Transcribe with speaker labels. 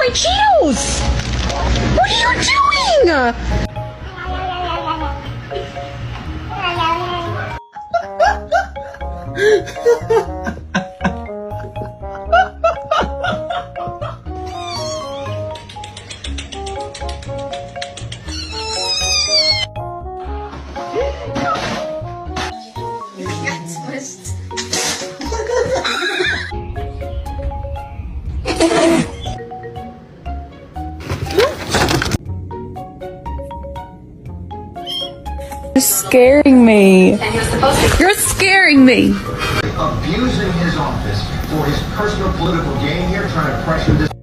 Speaker 1: my Cheetos! What are you doing?
Speaker 2: You're scaring me. You're scaring me.
Speaker 3: Abusing his office for his personal political gain here, trying to pressure this.